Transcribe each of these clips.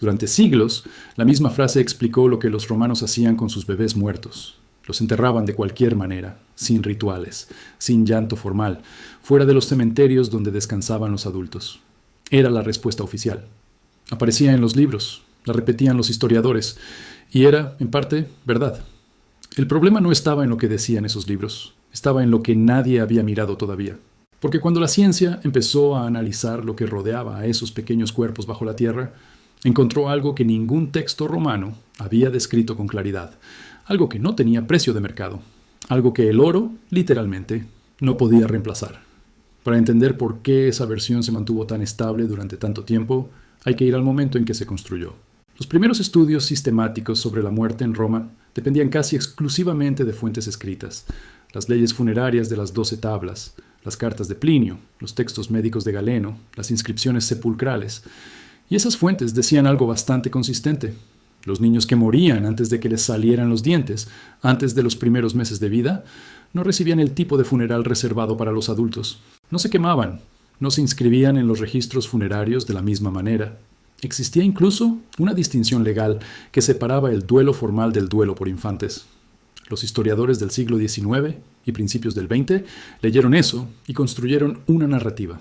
Durante siglos, la misma frase explicó lo que los romanos hacían con sus bebés muertos. Los enterraban de cualquier manera, sin rituales, sin llanto formal, fuera de los cementerios donde descansaban los adultos. Era la respuesta oficial. Aparecía en los libros, la repetían los historiadores, y era, en parte, verdad. El problema no estaba en lo que decían esos libros, estaba en lo que nadie había mirado todavía. Porque cuando la ciencia empezó a analizar lo que rodeaba a esos pequeños cuerpos bajo la tierra, encontró algo que ningún texto romano había descrito con claridad, algo que no tenía precio de mercado, algo que el oro, literalmente, no podía reemplazar. Para entender por qué esa versión se mantuvo tan estable durante tanto tiempo, hay que ir al momento en que se construyó. Los primeros estudios sistemáticos sobre la muerte en Roma dependían casi exclusivamente de fuentes escritas, las leyes funerarias de las 12 tablas, las cartas de Plinio, los textos médicos de Galeno, las inscripciones sepulcrales. Y esas fuentes decían algo bastante consistente. Los niños que morían antes de que les salieran los dientes, antes de los primeros meses de vida, no recibían el tipo de funeral reservado para los adultos. No se quemaban, no se inscribían en los registros funerarios de la misma manera. Existía incluso una distinción legal que separaba el duelo formal del duelo por infantes. Los historiadores del siglo XIX y principios del XX leyeron eso y construyeron una narrativa.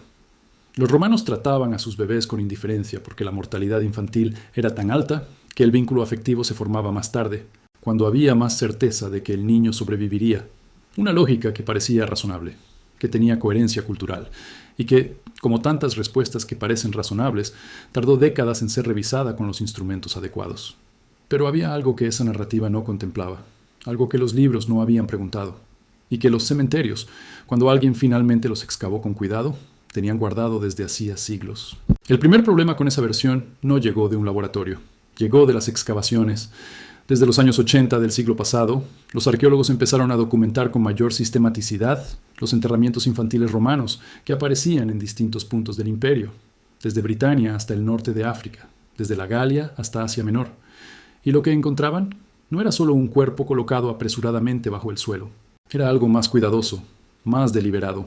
Los romanos trataban a sus bebés con indiferencia porque la mortalidad infantil era tan alta que el vínculo afectivo se formaba más tarde, cuando había más certeza de que el niño sobreviviría. Una lógica que parecía razonable, que tenía coherencia cultural y que, como tantas respuestas que parecen razonables, tardó décadas en ser revisada con los instrumentos adecuados. Pero había algo que esa narrativa no contemplaba, algo que los libros no habían preguntado, y que los cementerios, cuando alguien finalmente los excavó con cuidado, tenían guardado desde hacía siglos. El primer problema con esa versión no llegó de un laboratorio, llegó de las excavaciones. Desde los años 80 del siglo pasado, los arqueólogos empezaron a documentar con mayor sistematicidad los enterramientos infantiles romanos que aparecían en distintos puntos del imperio, desde Britania hasta el norte de África, desde la Galia hasta Asia Menor. Y lo que encontraban no era solo un cuerpo colocado apresuradamente bajo el suelo, era algo más cuidadoso, más deliberado.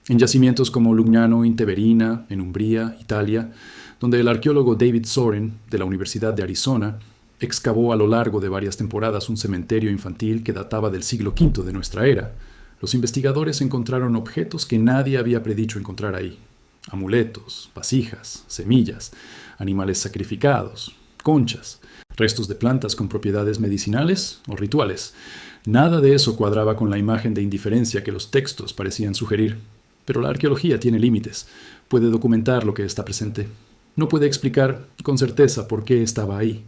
En yacimientos como Lugnano in Teverina, en Umbría, Italia, donde el arqueólogo David Soren, de la Universidad de Arizona, excavó a lo largo de varias temporadas un cementerio infantil que databa del siglo V de nuestra era, los investigadores encontraron objetos que nadie había predicho encontrar ahí. Amuletos, vasijas, semillas, animales sacrificados, conchas, restos de plantas con propiedades medicinales o rituales. Nada de eso cuadraba con la imagen de indiferencia que los textos parecían sugerir. Pero la arqueología tiene límites. Puede documentar lo que está presente. No puede explicar con certeza por qué estaba ahí.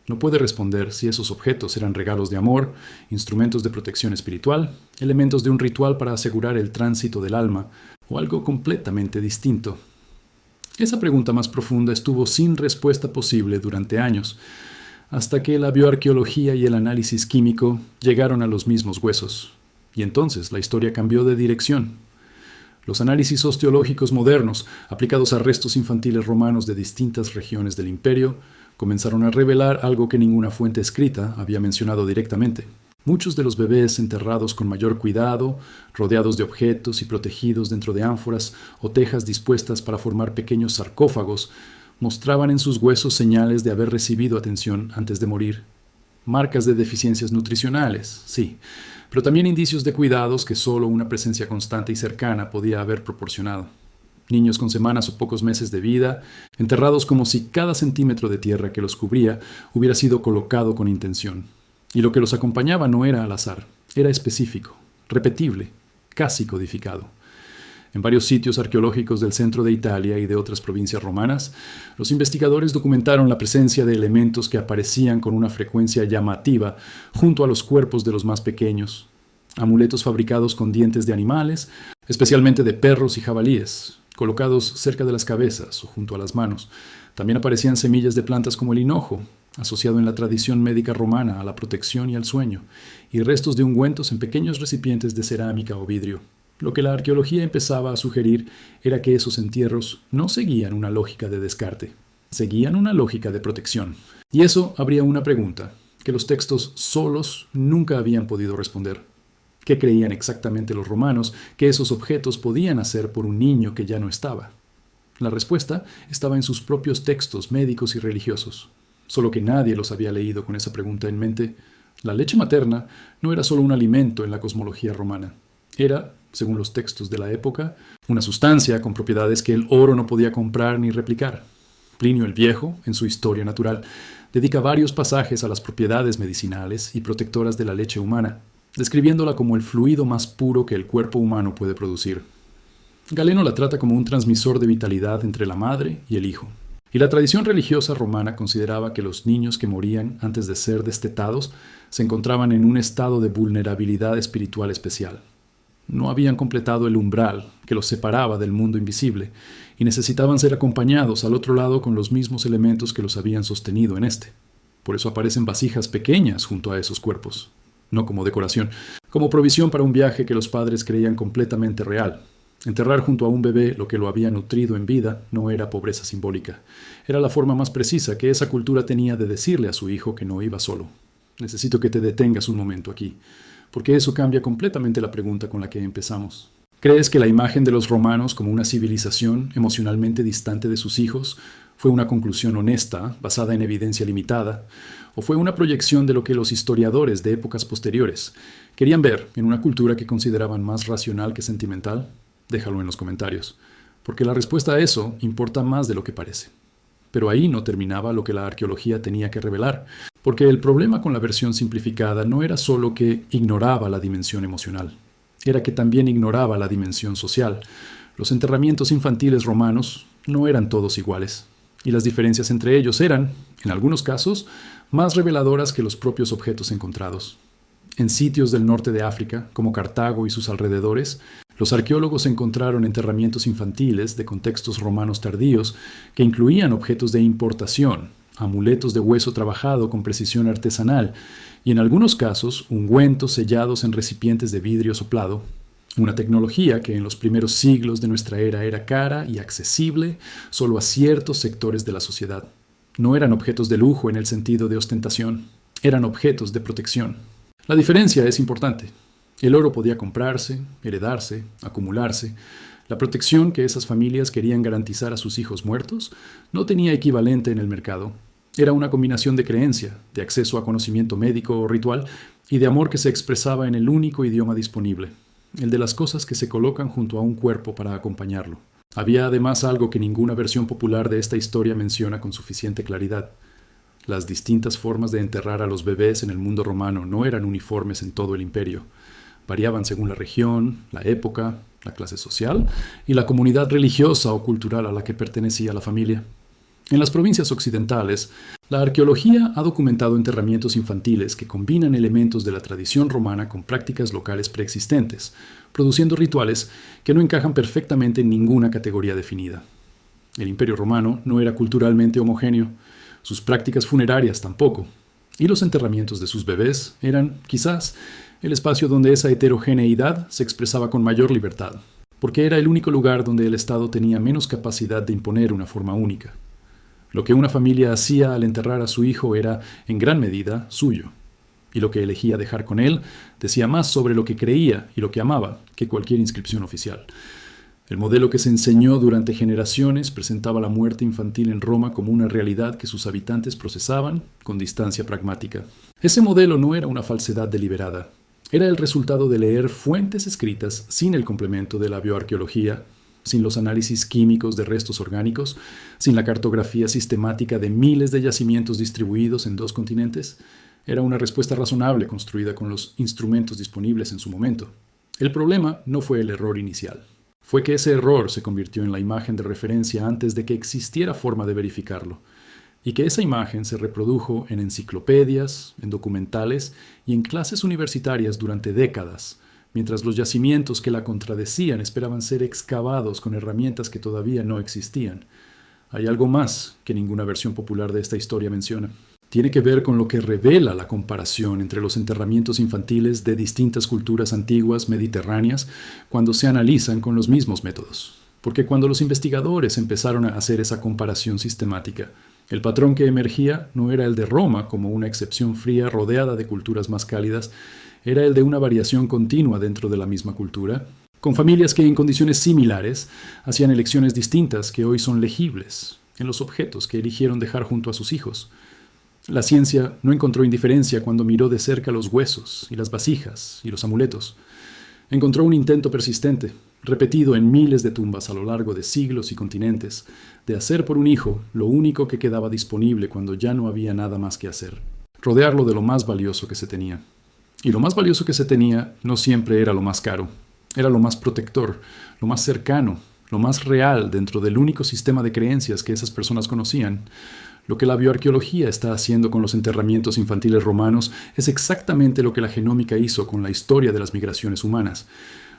No puede responder si esos objetos eran regalos de amor, instrumentos de protección espiritual, elementos de un ritual para asegurar el tránsito del alma, o algo completamente distinto. Esa pregunta más profunda estuvo sin respuesta posible durante años, hasta que la bioarqueología y el análisis químico llegaron a los mismos huesos. Y entonces la historia cambió de dirección. Los análisis osteológicos modernos, aplicados a restos infantiles romanos de distintas regiones del imperio, comenzaron a revelar algo que ninguna fuente escrita había mencionado directamente. Muchos de los bebés enterrados con mayor cuidado, rodeados de objetos y protegidos dentro de ánforas o tejas dispuestas para formar pequeños sarcófagos, mostraban en sus huesos señales de haber recibido atención antes de morir. Marcas de deficiencias nutricionales, sí, pero también indicios de cuidados que solo una presencia constante y cercana podía haber proporcionado. Niños con semanas o pocos meses de vida, enterrados como si cada centímetro de tierra que los cubría hubiera sido colocado con intención. Y lo que los acompañaba no era al azar, era específico, repetible, casi codificado. En varios sitios arqueológicos del centro de Italia y de otras provincias romanas, los investigadores documentaron la presencia de elementos que aparecían con una frecuencia llamativa junto a los cuerpos de los más pequeños. Amuletos fabricados con dientes de animales, especialmente de perros y jabalíes, colocados cerca de las cabezas o junto a las manos. También aparecían semillas de plantas como el hinojo, asociado en la tradición médica romana a la protección y al sueño, y restos de ungüentos en pequeños recipientes de cerámica o vidrio. Lo que la arqueología empezaba a sugerir era que esos entierros no seguían una lógica de descarte, seguían una lógica de protección. Y eso abría una pregunta que los textos solos nunca habían podido responder. ¿Qué creían exactamente los romanos que esos objetos podían hacer por un niño que ya no estaba? La respuesta estaba en sus propios textos médicos y religiosos, solo que nadie los había leído con esa pregunta en mente. La leche materna no era solo un alimento en la cosmología romana. Era, según los textos de la época, una sustancia con propiedades que el oro no podía comprar ni replicar. Plinio el Viejo, en su Historia Natural, dedica varios pasajes a las propiedades medicinales y protectoras de la leche humana, describiéndola como el fluido más puro que el cuerpo humano puede producir. Galeno la trata como un transmisor de vitalidad entre la madre y el hijo. Y la tradición religiosa romana consideraba que los niños que morían antes de ser destetados se encontraban en un estado de vulnerabilidad espiritual especial. No habían completado el umbral que los separaba del mundo invisible y necesitaban ser acompañados al otro lado con los mismos elementos que los habían sostenido en este. Por eso aparecen vasijas pequeñas junto a esos cuerpos, no como decoración, como provisión para un viaje que los padres creían completamente real. Enterrar junto a un bebé lo que lo había nutrido en vida no era pobreza simbólica. Era la forma más precisa que esa cultura tenía de decirle a su hijo que no iba solo. Necesito que te detengas un momento aquí, porque eso cambia completamente la pregunta con la que empezamos. ¿Crees que la imagen de los romanos como una civilización emocionalmente distante de sus hijos fue una conclusión honesta, basada en evidencia limitada, o fue una proyección de lo que los historiadores de épocas posteriores querían ver en una cultura que consideraban más racional que sentimental? Déjalo en los comentarios, porque la respuesta a eso importa más de lo que parece. Pero ahí no terminaba lo que la arqueología tenía que revelar, porque el problema con la versión simplificada no era solo que ignoraba la dimensión emocional, era que también ignoraba la dimensión social. Los enterramientos infantiles romanos no eran todos iguales, y las diferencias entre ellos eran, en algunos casos, más reveladoras que los propios objetos encontrados. En sitios del norte de África, como Cartago y sus alrededores, los arqueólogos encontraron enterramientos infantiles de contextos romanos tardíos que incluían objetos de importación, amuletos de hueso trabajado con precisión artesanal y, en algunos casos, ungüentos sellados en recipientes de vidrio soplado, una tecnología que en los primeros siglos de nuestra era era cara y accesible solo a ciertos sectores de la sociedad. No eran objetos de lujo en el sentido de ostentación, eran objetos de protección. La diferencia es importante. El oro podía comprarse, heredarse, acumularse. La protección que esas familias querían garantizar a sus hijos muertos no tenía equivalente en el mercado. Era una combinación de creencia, de acceso a conocimiento médico o ritual y de amor que se expresaba en el único idioma disponible, el de las cosas que se colocan junto a un cuerpo para acompañarlo. Había además algo que ninguna versión popular de esta historia menciona con suficiente claridad. Las distintas formas de enterrar a los bebés en el mundo romano no eran uniformes en todo el imperio. Variaban según la región, la época, la clase social y la comunidad religiosa o cultural a la que pertenecía la familia. En las provincias occidentales, la arqueología ha documentado enterramientos infantiles que combinan elementos de la tradición romana con prácticas locales preexistentes, produciendo rituales que no encajan perfectamente en ninguna categoría definida. El Imperio Romano no era culturalmente homogéneo, sus prácticas funerarias tampoco, y los enterramientos de sus bebés eran, quizás, el espacio donde esa heterogeneidad se expresaba con mayor libertad, porque era el único lugar donde el Estado tenía menos capacidad de imponer una forma única. Lo que una familia hacía al enterrar a su hijo era, en gran medida, suyo, y lo que elegía dejar con él decía más sobre lo que creía y lo que amaba que cualquier inscripción oficial. El modelo que se enseñó durante generaciones presentaba la muerte infantil en Roma como una realidad que sus habitantes procesaban con distancia pragmática. Ese modelo no era una falsedad deliberada. Era el resultado de leer fuentes escritas sin el complemento de la bioarqueología, sin los análisis químicos de restos orgánicos, sin la cartografía sistemática de miles de yacimientos distribuidos en 2 continentes. Era una respuesta razonable construida con los instrumentos disponibles en su momento. El problema no fue el error inicial. Fue que ese error se convirtió en la imagen de referencia antes de que existiera forma de verificarlo, y que esa imagen se reprodujo en enciclopedias, en documentales y en clases universitarias durante décadas, mientras los yacimientos que la contradecían esperaban ser excavados con herramientas que todavía no existían. Hay algo más que ninguna versión popular de esta historia menciona. Tiene que ver con lo que revela la comparación entre los enterramientos infantiles de distintas culturas antiguas mediterráneas cuando se analizan con los mismos métodos. Porque cuando los investigadores empezaron a hacer esa comparación sistemática, el patrón que emergía no era el de Roma como una excepción fría rodeada de culturas más cálidas, era el de una variación continua dentro de la misma cultura, con familias que en condiciones similares hacían elecciones distintas que hoy son legibles en los objetos que eligieron dejar junto a sus hijos. La ciencia no encontró indiferencia cuando miró de cerca los huesos y las vasijas y los amuletos. Encontró un intento persistente, repetido en miles de tumbas a lo largo de siglos y continentes, de hacer por un hijo lo único que quedaba disponible cuando ya no había nada más que hacer: rodearlo de lo más valioso que se tenía. Y lo más valioso que se tenía no siempre era lo más caro, era lo más protector, lo más cercano, lo más real dentro del único sistema de creencias que esas personas conocían. Lo que la bioarqueología está haciendo con los enterramientos infantiles romanos es exactamente lo que la genómica hizo con la historia de las migraciones humanas: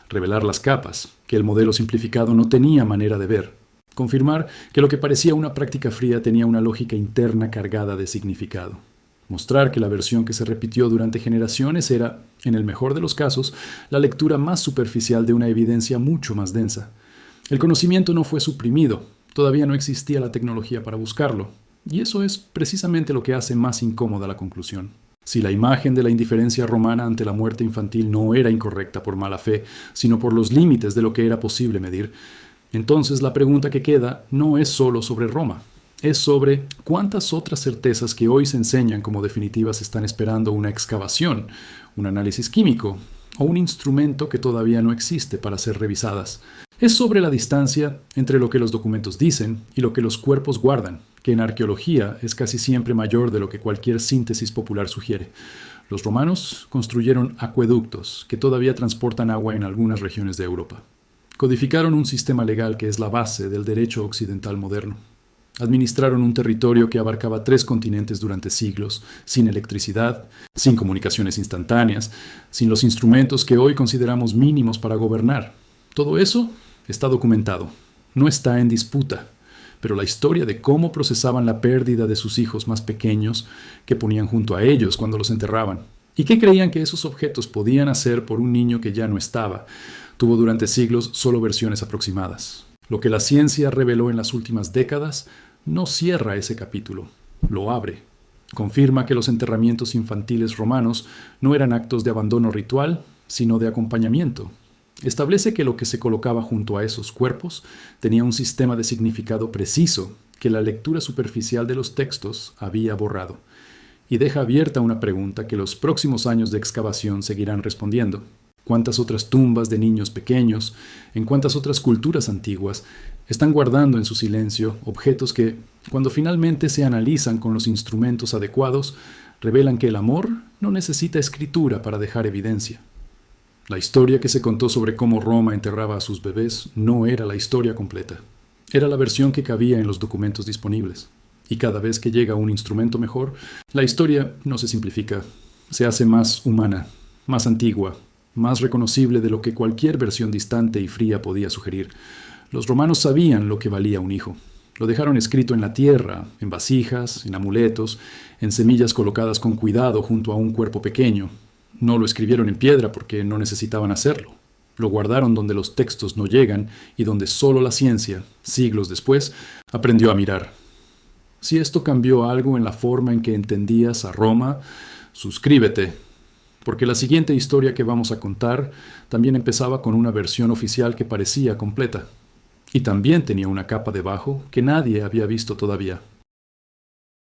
revelar las capas que el modelo simplificado no tenía manera de ver, confirmar que lo que parecía una práctica fría tenía una lógica interna cargada de significado, mostrar que la versión que se repitió durante generaciones era, en el mejor de los casos, la lectura más superficial de una evidencia mucho más densa. El conocimiento no fue suprimido, todavía no existía la tecnología para buscarlo. Y eso es precisamente lo que hace más incómoda la conclusión. Si la imagen de la indiferencia romana ante la muerte infantil no era incorrecta por mala fe, sino por los límites de lo que era posible medir, entonces la pregunta que queda no es solo sobre Roma, es sobre cuántas otras certezas que hoy se enseñan como definitivas están esperando una excavación, un análisis químico o un instrumento que todavía no existe para ser revisadas. Es sobre la distancia entre lo que los documentos dicen y lo que los cuerpos guardan, que en arqueología es casi siempre mayor de lo que cualquier síntesis popular sugiere. Los romanos construyeron acueductos que todavía transportan agua en algunas regiones de Europa. Codificaron un sistema legal que es la base del derecho occidental moderno. Administraron un territorio que abarcaba 3 continentes durante siglos, sin electricidad, sin comunicaciones instantáneas, sin los instrumentos que hoy consideramos mínimos para gobernar. Todo eso está documentado, no está en disputa. Pero la historia de cómo procesaban la pérdida de sus hijos más pequeños, que ponían junto a ellos cuando los enterraban, y qué creían que esos objetos podían hacer por un niño que ya no estaba, tuvo durante siglos solo versiones aproximadas. Lo que la ciencia reveló en las últimas décadas no cierra ese capítulo, lo abre. Confirma que los enterramientos infantiles romanos no eran actos de abandono ritual, sino de acompañamiento. Establece que lo que se colocaba junto a esos cuerpos tenía un sistema de significado preciso que la lectura superficial de los textos había borrado, y deja abierta una pregunta que los próximos años de excavación seguirán respondiendo. ¿Cuántas otras tumbas de niños pequeños, en cuántas otras culturas antiguas, están guardando en su silencio objetos que, cuando finalmente se analizan con los instrumentos adecuados, revelan que el amor no necesita escritura para dejar evidencia? La historia que se contó sobre cómo Roma enterraba a sus bebés no era la historia completa. Era la versión que cabía en los documentos disponibles. Y cada vez que llega un instrumento mejor, la historia no se simplifica, se hace más humana, más antigua, más reconocible de lo que cualquier versión distante y fría podía sugerir. Los romanos sabían lo que valía un hijo. Lo dejaron escrito en la tierra, en vasijas, en amuletos, en semillas colocadas con cuidado junto a un cuerpo pequeño. No lo escribieron en piedra porque no necesitaban hacerlo. Lo guardaron donde los textos no llegan y donde solo la ciencia, siglos después, aprendió a mirar. Si esto cambió algo en la forma en que entendías a Roma, suscríbete, porque la siguiente historia que vamos a contar también empezaba con una versión oficial que parecía completa. Y también tenía una capa debajo que nadie había visto todavía.